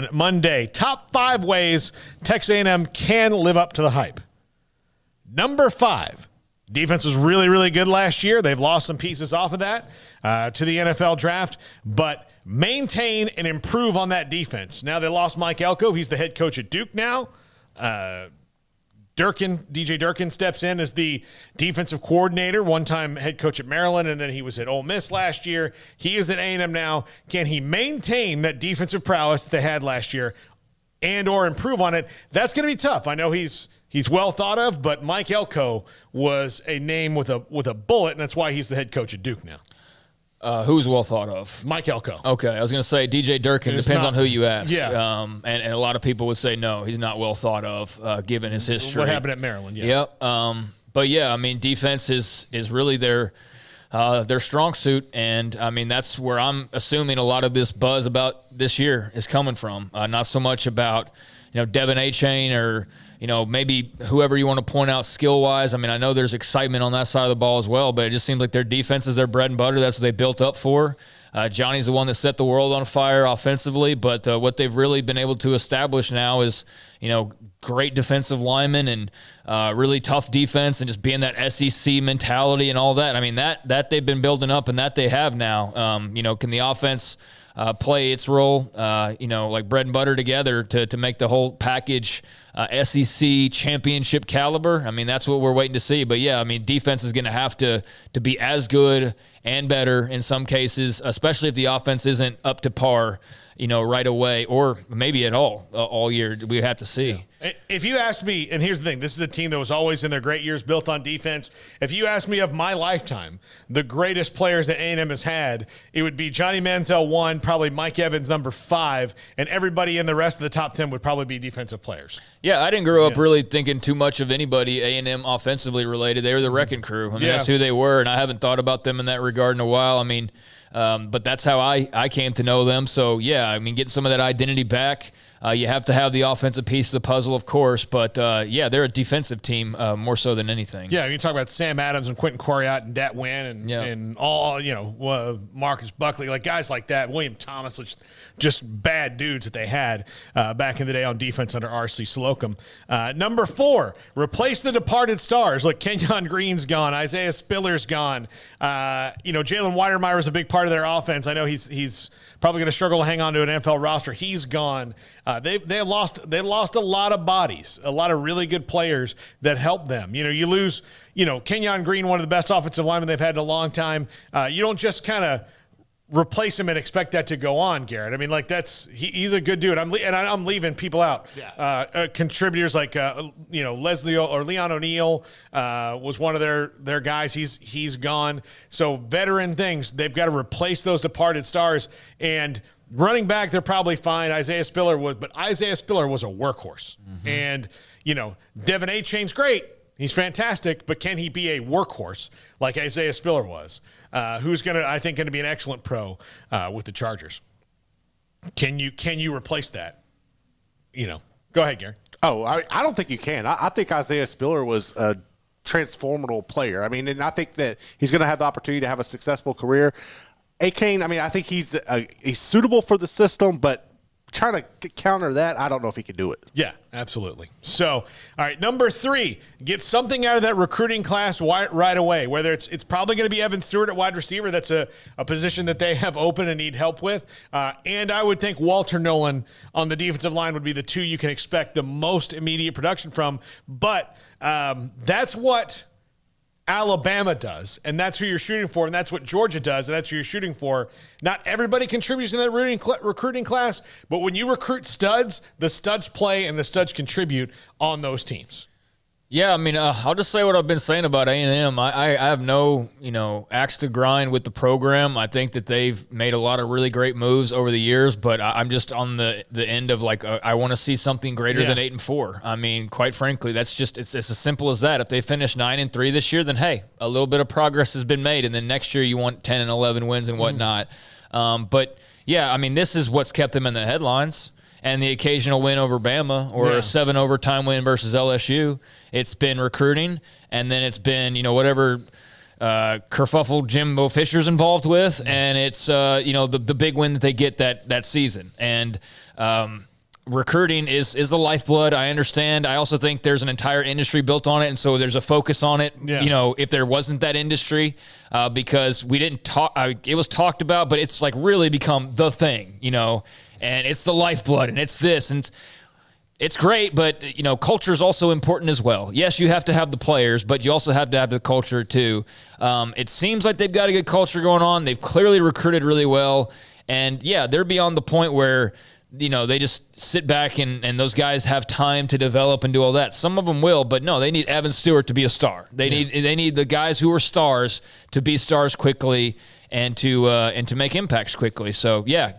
on Monday. Top 5 ways Texas A&M can live up to the hype. Number 5, defense was really, really good last year. They've lost some pieces off of that to the NFL draft, but maintain and improve on that defense. Now they lost Mike Elko. He's the head coach at Duke now. DJ Durkin steps in as the defensive coordinator, one-time head coach at Maryland, and then he was at Ole Miss last year. He is at A&M now. Can he maintain that defensive prowess that they had last year and or improve on it? That's going to be tough. I know he's well thought of, but Mike Elko was a name with a bullet, and that's why he's the head coach at Duke now. Who's well thought of? Mike Elko. Okay, I was going to say DJ Durkin. Depends on who you ask. Yeah. And a lot of people would say no, he's not well thought of given his history. What happened at Maryland? Yeah. Yep. But yeah, I mean, defense is really their strong suit, and I mean that's where I'm assuming a lot of this buzz about this year is coming from. Not so much about Devin A-Chain or maybe whoever you want to point out skill-wise. I mean, I know there's excitement on that side of the ball as well, but it just seems like their defense is their bread and butter. That's what they built up for. Johnny's the one that set the world on fire offensively, but what they've really been able to establish now is, great defensive linemen and really tough defense and just being that SEC mentality and all that. I mean, that they've been building up and that they have now. Can the offense play its role, like bread and butter together to make the whole package SEC championship caliber? I mean, that's what we're waiting to see. But, yeah, I mean, defense is going to have to be as good and better in some cases, especially if the offense isn't up to par, right away or maybe at all year. We have to see. Yeah. If you ask me, and here's the thing, this is a team that was always in their great years built on defense. If you ask me of my lifetime, the greatest players that A&M has had, it would be Johnny Manziel 1, probably Mike Evans number 5, and everybody in the rest of the top 10 would probably be defensive players. Yeah, I didn't grow up really thinking too much of anybody A&M offensively related. They were the wrecking crew. I mean, that's who they were, and I haven't thought about them in that regard in a while. I mean, but that's how I came to know them. So, yeah, I mean, getting some of that identity back. You have to have the offensive piece of the puzzle, of course, but, they're a defensive team more so than anything. Yeah, you talk about Sam Adams and Quentin Coriat and Dat Wynn and all, Marcus Buckley, like guys like that, William Thomas, just bad dudes that they had back in the day on defense under R.C. Slocum. Number 4, replace the departed stars. Look, Kenyon Green's gone. Isaiah Spiller's gone. Jalen Weidermeyer is a big part of their offense. I know he's probably going to struggle to hang on to an NFL roster. He's gone. They lost a lot of bodies, a lot of really good players that helped them. You lose, Kenyon Green, one of the best offensive linemen they've had in a long time. You don't just kind of replace him and expect that to go on, Garrett. I mean, like he's a good dude. I'm leaving people out. Yeah. Contributors like Leslie or Leon O'Neal was one of their guys. He's gone. So veteran things, they've got to replace those departed stars. And running back, they're probably fine. Isaiah Spiller was a workhorse. Mm-hmm. And Devin A-Chain's great. He's fantastic, but can he be a workhorse like Isaiah Spiller was? Who's going to be an excellent pro with the Chargers. Can you replace that? Go ahead, Gary. Oh, I don't think you can. I think Isaiah Spiller was a transformational player. I mean, and I think that he's going to have the opportunity to have a successful career. A-Kane, I mean, I think he's suitable for the system, but trying to counter that, I don't know if he can do it. Yeah, absolutely. So, all right, number 3, get something out of that recruiting class right away, whether it's probably going to be Evan Stewart at wide receiver. That's a position that they have open and need help with. And I would think Walter Nolan on the defensive line would be the 2 you can expect the most immediate production from. But that's what Alabama does, and that's who you're shooting for, and that's what Georgia does, and that's who you're shooting for. Not everybody contributes in that recruiting class, but when you recruit studs, the studs play and the studs contribute on those teams. Yeah, I mean, I'll just say what I've been saying about A&M. I have no, axe to grind with the program. I think that they've made a lot of really great moves over the years, but I'm just on the end of I want to see something greater than 8-4. I mean, quite frankly, that's just it's as simple as that. If they finish 9-3 this year, then hey, a little bit of progress has been made, and then next year you want 10 and 11 wins and whatnot. But yeah, I mean, this is what's kept them in the headlines. And the occasional win over Bama or a 7 overtime win versus LSU. It's been recruiting, and then it's been, whatever kerfuffle Jimbo Fisher's involved with, and it's the big win that they get that season. And recruiting is the lifeblood. I understand. I also think there's an entire industry built on it, and so there's a focus on it. Yeah. If there wasn't that industry, because we didn't talk, it was talked about, but it's like really become the thing, and it's the lifeblood, and it's this, and it's great, but culture is also important as well. Yes, you have to have the players, but you also have to have the culture too. It seems like they've got a good culture going on. They've clearly recruited really well, and yeah, they're beyond the point where they just sit back and those guys have time to develop and do all that. Some of them will, but no, they need Evan Stewart to be a star. They need the guys who are stars to be stars quickly and to make impacts quickly. So yeah,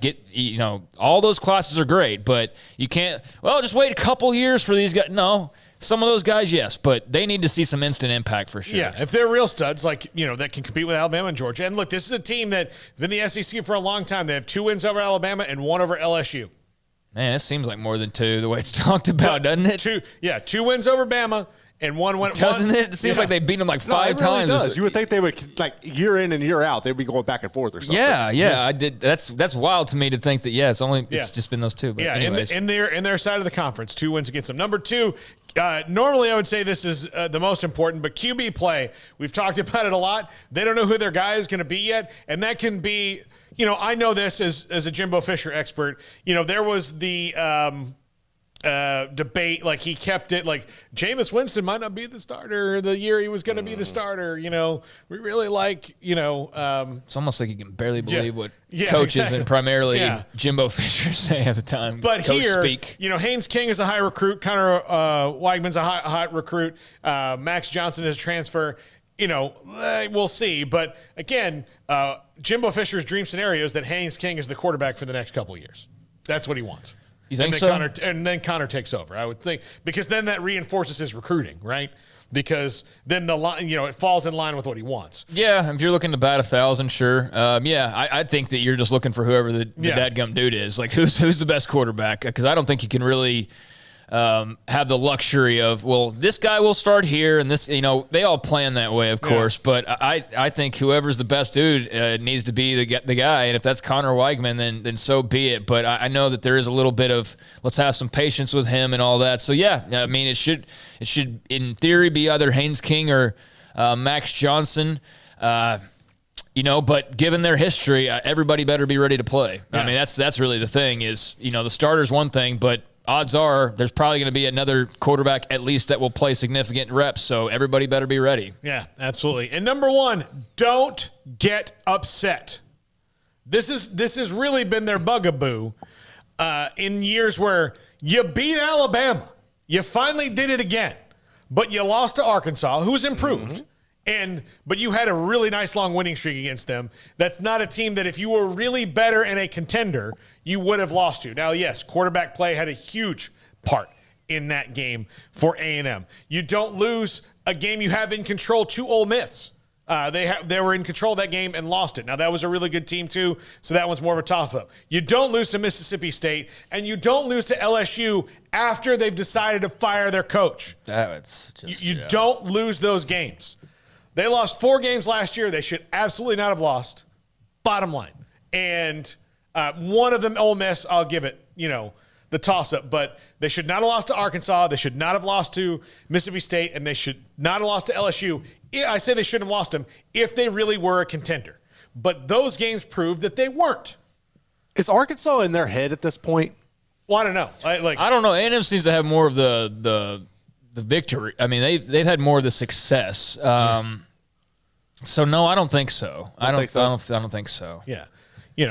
all those classes are great, but you can't just wait a couple years for these guys. No. Some of those guys, yes, but they need to see some instant impact for sure. Yeah, if they're real studs, that can compete with Alabama and Georgia. And look, this is a team that's been in the SEC for a long time. They have 2 wins over Alabama and 1 over LSU. Man, it seems like more than 2 the way it's talked about, doesn't it? 2 wins over Bama and 1 win. Doesn't it? It seems like they beat them like 5 times. It does. You would think they would, like, year in and year out, they'd be going back and forth or something. Yeah. I did. That's wild to me to think that. It's just been those 2. But anyways. in their side of the conference, 2 wins against them. Number 2. Normally, I would say this is the most important, but QB play, we've talked about it a lot. They don't know who their guy is going to be yet, and that can be, I know this as a Jimbo Fisher expert. There was the debate, like he kept it, like Jameis Winston might not be the starter the year he was going to be the starter. We really like, it's almost like you can barely believe what coaches and primarily Jimbo Fisher say at the time. But Coach here, speak. Haynes King is a high recruit. Connor Weigman's a high recruit. Max Johnson is a transfer. We'll see. But again, Jimbo Fisher's dream scenario is that Haynes King is the quarterback for the next couple of years. That's what he wants. You think so? Then Connor takes over, I would think, because then that reinforces his recruiting, right? Because then the line, it falls in line with what he wants. Yeah, if you're looking to bat 1,000, sure. I think that you're just looking for whoever the dadgum dude is. Like, who's the best quarterback? Because I don't think you can really have the luxury of, this guy will start here, and this, they all plan that way, of course. But I think whoever's the best dude needs to be the guy, and if that's Connor Weigman, then so be it. But I know that there is a little bit of let's have some patience with him and all that. So yeah, I mean it should in theory be either Haynes King or Max Johnson. But given their history, everybody better be ready to play. Yeah. I mean that's really the thing is the starter's one thing, but odds are there's probably going to be another quarterback at least that will play significant reps, so everybody better be ready. Yeah, absolutely. And number 1, don't get upset. This has really been their bugaboo in years where you beat Alabama. You finally did it again, but you lost to Arkansas, who's improved. Mm-hmm. But you had a really nice long winning streak against them. That's not a team that if you were really better and a contender, you would have lost to. Now, yes, quarterback play had a huge part in that game for A&M. You don't lose a game you have in control to Ole Miss. They were in control of that game and lost it. Now, that was a really good team, too, so that one's more of a toss-up. You don't lose to Mississippi State, and you don't lose to LSU after they've decided to fire their coach. You don't lose those games. They lost 4 games last year. They should absolutely not have lost, bottom line. And one of them, Ole Miss, I'll give it, the toss-up. But they should not have lost to Arkansas. They should not have lost to Mississippi State. And they should not have lost to LSU. I say they shouldn't have lost them if they really were a contender. But those games proved that they weren't. Is Arkansas in their head at this point? Well, I don't know. I don't know. A&M seems to have more of the victory. I mean, they've had more of the success. So no, I don't think so. I don't think so. Yeah,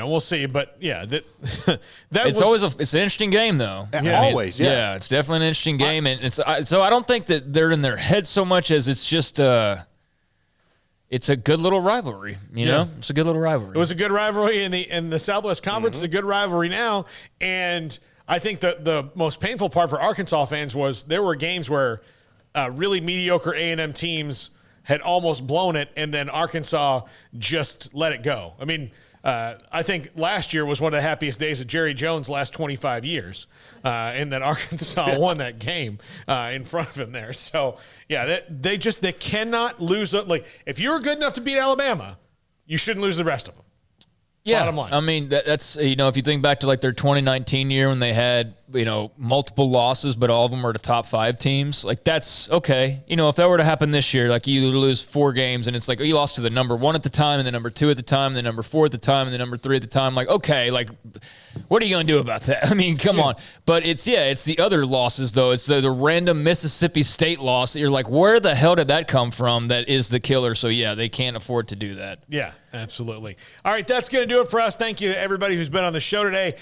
we'll see. But yeah, it's an interesting game though. Always, yeah, it's definitely an interesting game, and so I don't think that they're in their head so much as it's just it's a good little rivalry. It's a good little rivalry. It was a good rivalry in the Southwest Conference. Mm-hmm. It's a good rivalry now, and I think that the most painful part for Arkansas fans was there were games where really mediocre A&M teams had almost blown it, and then Arkansas just let it go. I mean, I think last year was one of the happiest days of Jerry Jones' last 25 years, in that Arkansas won that game in front of him there. So, yeah, they cannot lose. Like, if you're good enough to beat Alabama, you shouldn't lose the rest of them. Yeah, bottom line. I mean, that's, if you think back to like their 2019 year when they had, multiple losses, but all of them were to top 5 teams, like that's okay. If that were to happen this year, like you lose 4 games and it's like, you lost to the number 1 at the time and the number 2 at the time and the number 4 at the time and the number 3 at the time. Like, okay, like what are you going to do about that? I mean, come on. But it's the other losses though. It's the random Mississippi State loss that you're like, where the hell did that come from? That is the killer. So yeah, they can't afford to do that. Yeah, absolutely. All right, that's going to do it for us. Thank you to everybody who's been on the show today.